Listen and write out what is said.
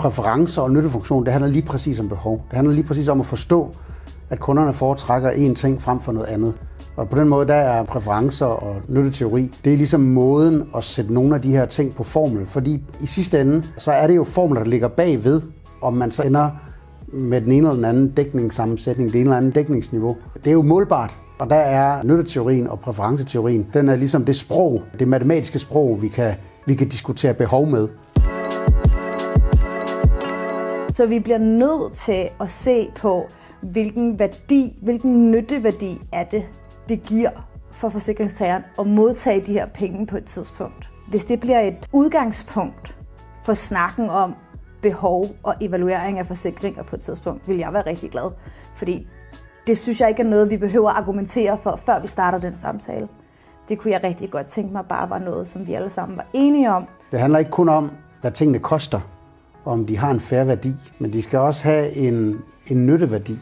præferencer og nyttefunktion, det handler lige præcis om behov. Det handler lige præcis om at forstå, at kunderne foretrækker én ting frem for noget andet. Og på den måde, der er præferencer og nytteteori, det er ligesom måden at sætte nogle af de her ting på formel. Fordi i sidste ende, så er det jo formler, der ligger bagved, om man så ender med den ene eller den anden dækningssammensætning, det ene eller andet dækningsniveau. Det er jo målbart, og der er nytteteorien og præferenceteorien, den er ligesom det sprog, det matematiske sprog, vi kan diskutere behov med. Så vi bliver nødt til at se på, hvilken nytteværdi er det giver for forsikringstageren at modtage de her penge på et tidspunkt. Hvis det bliver et udgangspunkt for snakken om behov og evaluering af forsikringer på et tidspunkt, vil jeg være rigtig glad. Fordi det synes jeg ikke er noget, vi behøver at argumentere for, før vi starter den samtale. Det kunne jeg rigtig godt tænke mig bare var noget, som vi alle sammen var enige om. Det handler ikke kun om, hvad tingene koster, og om de har en fair værdi, men de skal også have en nytteværdi.